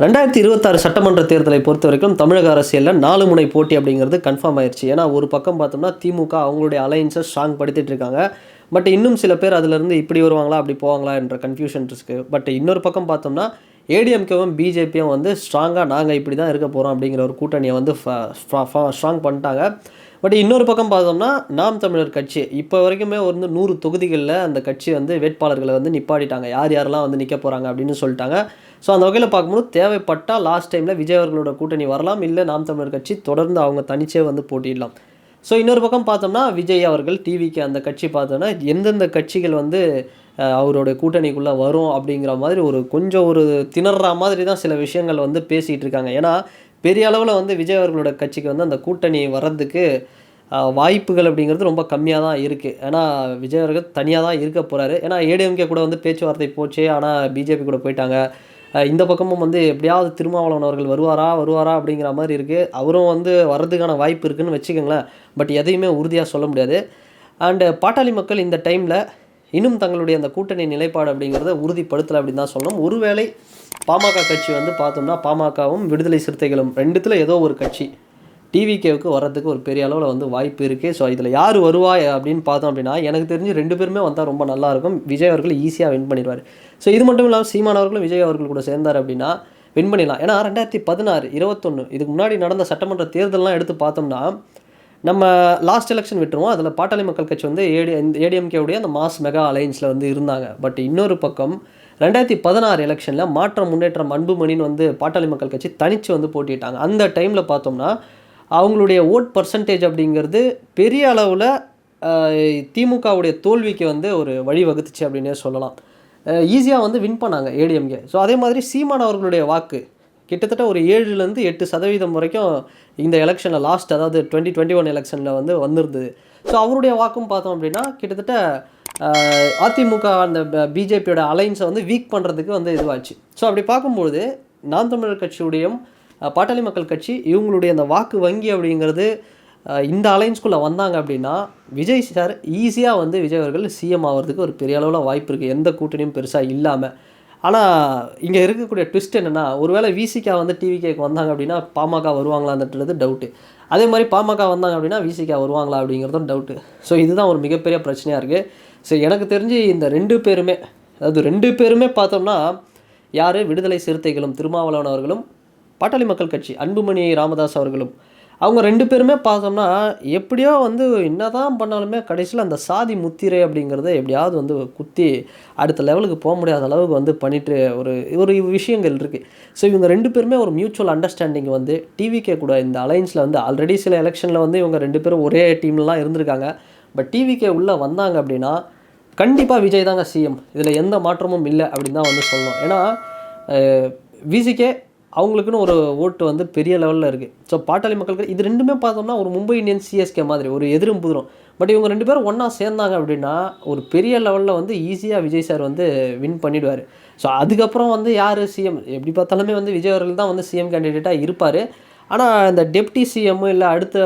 2026 சட்டமன்ற தேர்தலை பொறுத்த வரைக்கும் தமிழக அரசியலில் 4 முனை போட்டி அப்படிங்கிறது கன்ஃபார்ம் ஆயிடுச்சு. ஏன்னா ஒரு பக்கம் பார்த்தோம்னா திமுக அவங்களுடைய அலையன்ஸை ஸ்ட்ராங் படுத்திட்டு இருக்காங்க. பட் இன்னும் சில பேர் அதிலிருந்து இப்படி வருவாங்களா அப்படி போவாங்களா என்ற கன்ஃபியூஷன் இருக்குது. பட் இன்னொரு பக்கம் பார்த்தோம்னா ஏடிஎம்கேவும் பிஜேபியும் வந்து ஸ்ட்ராங்காக நாங்கள் இப்படி தான் இருக்க போகிறோம் அப்படிங்கிற ஒரு கூட்டணியை வந்து ஸ்ட்ராங் பண்ணிட்டாங்க. பட் இன்னொரு பக்கம் பார்த்தோம்னா நாம் தமிழர் கட்சி இப்போ வரைக்குமே வந்து 100 தொகுதிகளில் அந்த கட்சி வந்து வேட்பாளர்களை வந்து நிப்பாட்டிட்டாங்க. யார் யாரெல்லாம் வந்து நிற்க போகிறாங்க அப்படின்னு சொல்லிட்டாங்க. ஸோ அந்த வகையில் பார்க்கும்போது தேவைப்பட்டால் லாஸ்ட் டைமில் விஜய் அவர்களோட கூட்டணி வரலாம், இல்லை நாம் தமிழர் கட்சி தொடர்ந்து அவங்க தனிச்சே வந்து போட்டிடலாம். ஸோ இன்னொரு பக்கம் பார்த்தோம்னா விஜய் அவர்கள் டிவிக்கு அந்த கட்சி பார்த்தோன்னா எந்தெந்த கட்சிகள் வந்து அவரோட கூட்டணிக்குள்ளே வரும் அப்படிங்கிற மாதிரி கொஞ்சம் திணற மாதிரி தான் சில விஷயங்கள் வந்து பேசிகிட்டு இருக்காங்க. ஏன்னா பெரிய அளவில் வந்து விஜய் அவர்களோட கட்சிக்கு வந்து அந்த கூட்டணி வர்றதுக்கு வாய்ப்புகள் அப்படிங்கிறது ரொம்ப கம்மியாக தான் இருக்குது. ஏன்னா விஜய் அவர்கள் தனியாக தான் இருக்க போகிறாரு. ஏன்னா ஏடிஎம்கே கூட வந்து பேச்சுவார்த்தை போச்சு, ஆனால் பிஜேபி கூட போயிட்டாங்க. இந்த பக்கமும் வந்து எப்படியாவது திருமாவளவன் அவர்கள் வருவாரா அப்படிங்கிற மாதிரி இருக்குது. அவரும் வந்து வர்றதுக்கான வாய்ப்பு இருக்குதுன்னு வச்சுக்கோங்களேன். பட் எதையுமே உறுதியாக சொல்ல முடியாது. அண்டு பாட்டாளி மக்கள் இந்த டைமில் இன்னும் தங்களுடைய அந்த கூட்டணி நிலைப்பாடு அப்படிங்கிறத உறுதிப்படுத்தலை அப்படின்னு தான் சொல்லணும். ஒருவேளை பாமக கட்சி வந்து பார்த்தோம்னா பாமகவும் விடுதலை சிறுத்தைகளும் ரெண்டுத்தில் ஏதோ ஒரு கட்சி டிவிகேவுக்கு வர்றதுக்கு ஒரு பெரிய அளவில் வந்து வாய்ப்பு இருக்குது. ஸோ இதில் யார் வருவா அப்படின்னு பார்த்தோம் அப்படின்னா எனக்கு தெரிஞ்சு 2 பேருமே வந்தால் ரொம்ப நல்லாயிருக்கும். விஜய் அவர்கள் ஈஸியாக வின் பண்ணிடுவார். ஸோ இது மட்டும் இல்லாமல் சீமான் அவர்களும் விஜய் அவர்கள் கூட சேர்ந்தார் அப்படின்னா வின் பண்ணிடலாம். ஏன்னா 2016, 21 இதுக்கு முன்னாடி நடந்த சட்டமன்ற தேர்தலெலாம் எடுத்து பார்த்தோம்னா நம்ம லாஸ்ட் எலெக்ஷன் விட்டுருவோம். அதில் பாட்டாளி மக்கள் கட்சி வந்து ஏடிஎம்கேவுடைய அந்த மாஸ் மெகா அலையன்ஸில் வந்து இருந்தாங்க. பட் இன்னொரு பக்கம் 2016 எலெக்ஷனில் மாற்றம் முன்னேற்றம் அன்புமணின்னு வந்து பாட்டாளி மக்கள் கட்சி தனித்து வந்து போட்டிட்டாங்க. அந்த டைமில் பார்த்தோம்னா அவங்களுடைய ஓட் பர்சன்டேஜ் அப்படிங்கிறது பெரிய அளவில் திமுகவுடைய தோல்விக்கு வந்து ஒரு வழி வகுத்துச்சு அப்படின்னே சொல்லலாம். ஈஸியாக வந்து வின் பண்ணாங்க ஏடிஎம்கே. ஸோ அதே மாதிரி சீமான் அவர்களுடைய வாக்கு கிட்டத்தட்ட ஒரு 7-8% வரைக்கும் இந்த எலெக்ஷனில் லாஸ்ட், அதாவது 2021 எலெக்ஷனில் வந்து வந்திருந்தது. ஸோ அவருடைய வாக்கும் பார்த்தோம் அப்படின்னா கிட்டத்தட்ட அதிமுக அந்த பிஜேபியோட அலைன்ஸை வந்து வீக் பண்ணுறதுக்கு வந்து இதுவாச்சு. ஸோ அப்படி பார்க்கும்பொழுது நாம் தமிழர் கட்சியுடையும் பாட்டாளி மக்கள் கட்சி இவங்களுடைய அந்த வாக்கு வங்கி அப்படிங்கிறது இந்த அலைன்ஸ்குள்ளே வந்தாங்க அப்படின்னா விஜய் சார் ஈஸியாக வந்து விஜய் அவர்கள் சிஎம் ஆகிறதுக்கு ஒரு பெரிய அளவில் வாய்ப்பு இருக்குது, எந்த கூட்டணியும் பெருசாக இல்லாமல். ஆனால் இங்கே இருக்கக்கூடிய ட்விஸ்ட் என்னென்னா, ஒருவேளை விசிகா வந்து டிவிகேக்கு வந்தாங்க அப்படின்னா பாமக வருவாங்களான்றது டவுட்டு. அதே மாதிரி பாமக வந்தாங்க அப்படின்னா விசிகா வருவாங்களா அப்படிங்கிறதும் டவுட்டு. ஸோ இதுதான் ஒரு மிகப்பெரிய பிரச்சனையாக இருக்குது. ஸோ எனக்கு தெரிஞ்சு இந்த 2 பேருமே, அதாவது 2 பேருமே பார்த்தோம்னா யார், விடுதலை சிறுத்தைகளும் திருமாவளவன் அவர்களும் பாட்டாளி மக்கள் கட்சி அன்புமணி ராமதாஸ் அவர்களும், அவங்க 2 பேருமே பார்த்தோம்னா எப்படியோ வந்து என்ன தான் பண்ணாலுமே கடைசியில் அந்த சாதி முத்திரை அப்படிங்கிறத எப்படியாவது வந்து குத்தி அடுத்த லெவலுக்கு போக முடியாத அளவுக்கு வந்து பண்ணிட்டு ஒரு விஷயங்கள் இருக்குது. ஸோ இவங்க 2 பேருமே ஒரு மியூச்சுவல் அண்டர்ஸ்டாண்டிங் வந்து டிவிகே கூட இந்த அலைன்ஸில் வந்து ஆல்ரெடி சில எலெக்ஷனில் வந்து இவங்க 2 பேரும் ஒரே டீம்லாம் இருந்திருக்காங்க. பட் டிவிகே உள்ளே வந்தாங்க அப்படின்னா கண்டிப்பாக விஜய் தாங்க சிஎம், இதில் எந்த மாற்றமும் இல்லை அப்படின்னு தான் வந்து சொல்லணும். ஏன்னா விசிகே அவங்களுக்குன்னு ஒரு ஓட்டு வந்து பெரிய லெவலில் இருக்குது. ஸோ பாட்டாளி மக்களுக்கு இது 2மே பார்த்தோம்னா ஒரு மும்பை இந்தியன்ஸ் சிஎஸ்கே மாதிரி ஒரு எதிரும் புதிரும். பட் இவங்க 2 பேரும் ஒன்றா சேர்ந்தாங்க அப்படின்னா ஒரு பெரிய லெவலில் வந்து ஈஸியாக விஜய் சார் வந்து வின் பண்ணிவிடுவார். ஸோ அதுக்கப்புறம் வந்து யார் சிஎம், எப்படி பார்த்தாலுமே வந்து விஜய் அவர்கள் தான் வந்து சிஎம் கேண்டிடேட்டாக இருப்பார். ஆனால் இந்த டெப்டி சிஎம் இல்லை அடுத்து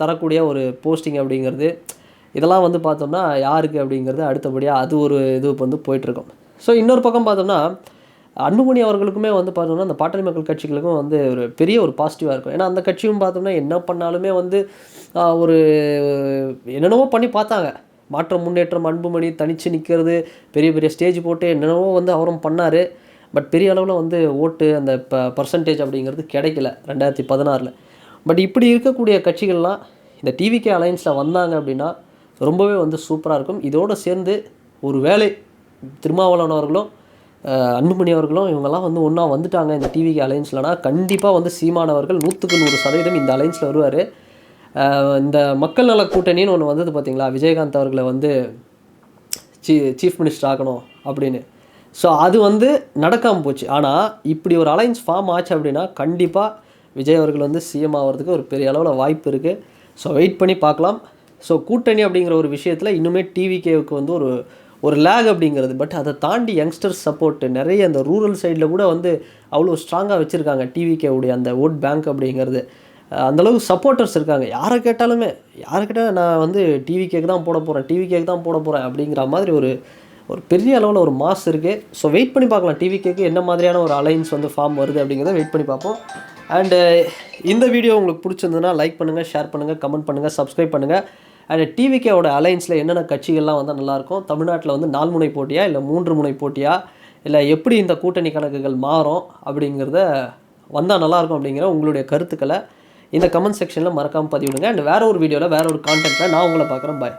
தரக்கூடிய ஒரு போஸ்டிங் அப்படிங்கிறது இதெல்லாம் வந்து பார்த்தோம்னா யாருக்கு அப்படிங்கிறது அடுத்தபடியாக அது ஒரு இது வந்து போயிட்டுருக்கோம். ஸோ இன்னொரு பக்கம் பார்த்தோம்னா அன்புமணி அவர்களுக்குமே வந்து பார்த்தோம்னா அந்த பாட்டாளி மக்கள் கட்சிகளுக்கும் வந்து ஒரு பெரிய ஒரு பாசிட்டிவாக இருக்கும். ஏன்னா அந்த கட்சியும் பார்த்தோம்னா என்ன பண்ணாலுமே வந்து ஒரு என்னென்னவோ பண்ணி பார்த்தாங்க. மாற்றம் முன்னேற்றம் அன்புமணி தனித்து நிற்கிறது, பெரிய பெரிய ஸ்டேஜ் போட்டு என்னென்னவோ வந்து அவரும் பண்ணார். பட் பெரிய அளவில் வந்து ஓட்டு அந்த பர்சன்டேஜ் அப்படிங்கிறது கிடைக்கல 2016. பட் இப்படி இருக்கக்கூடிய கட்சிகள்லாம் இந்த டிவிகே அலைன்ஸில் வந்தாங்க அப்படின்னா ரொம்பவே வந்து சூப்பராக இருக்கும். இதோடு சேர்ந்து ஒரு வேளை திருமாவளவன் அவர்களும் அன்புமணி அவர்களும் இவங்கெல்லாம் வந்து ஒன்றா வந்துட்டாங்க இந்த டிவிகே அலைன்ஸ்லனா கண்டிப்பாக வந்து சீமான் அவர்கள் 100% இந்த அலைன்ஸில் வருவார். இந்த மக்கள் நல கூட்டணின்னு ஒன்று வந்தது பார்த்தீங்களா, விஜயகாந்த் அவர்களை வந்து சீஃப் மினிஸ்டர் ஆக்கணும் அப்படின்னு. ஸோ அது வந்து நடக்காமல் போச்சு. ஆனால் இப்படி ஒரு அலைன்ஸ் ஃபார்ம் ஆச்சு அப்படின்னா கண்டிப்பாக விஜய் அவர்கள் வந்து சிஎம் ஆகிறதுக்கு ஒரு பெரிய அளவில் வாய்ப்பு இருக்குது. ஸோ வெயிட் பண்ணி பார்க்கலாம். ஸோ கூட்டணி அப்படிங்கிற ஒரு விஷயத்தில் இன்னுமே டிவிகேவுக்கு வந்து ஒரு லேக் அப்படிங்கிறது. பட் அதை தாண்டி யங்ஸ்டர்ஸ் சப்போர்ட்டு நிறைய அந்த ரூரல் சைடில் கூட வந்து அவ்வளோ ஸ்ட்ராங்காக வச்சுருக்காங்க டிவிகேவுடைய அந்த ஓட் பேங்க் அப்படிங்கிறது. அந்தளவுக்கு சப்போர்ட்டர்ஸ் இருக்காங்க. யாரை கேட்டாலும் நான் வந்து டிவிகேக்கு தான் போட போகிறேன் அப்படிங்கிற மாதிரி ஒரு பெரிய அளவில் ஒரு மாஸ் இருக்குது. ஸோ வெயிட் பண்ணி பார்க்கலாம் டிவிகேக்கு என்ன மாதிரியான ஒரு அலைன்ஸ் வந்து ஃபார்ம் வருது அப்படிங்கிறத வெயிட் பண்ணி பார்ப்போம். அண்டு இந்த வீடியோ உங்களுக்கு பிடிச்சிருந்ததுன்னா லைக் பண்ணுங்கள், ஷேர் பண்ணுங்கள், கமெண்ட் பண்ணுங்கள், சப்ஸ்கிரைப் பண்ணுங்கள். அண்ட் டிவிகேவோட அலைன்ஸில் என்னென்ன கட்சிகள்லாம் வந்தால் நல்லாயிருக்கும், தமிழ்நாட்டில் வந்து 4 முனை போட்டியா இல்லை 3 முனை போட்டியா, இல்லை எப்படி இந்த கூட்டணி கணக்குகள் மாறும் அப்படிங்கிறத வந்தால் நல்லாயிருக்கும் அப்படிங்கிற உங்களுடைய கருத்துக்களை இந்த கமெண்ட் செக்ஷனில் மறக்காமல் பதிவிடுங்க. அண்ட் வேறு ஒரு வீடியோவில் வேறு ஒரு கான்டென்ட்டில் நான் உங்களை பார்க்குறேன். பாய்.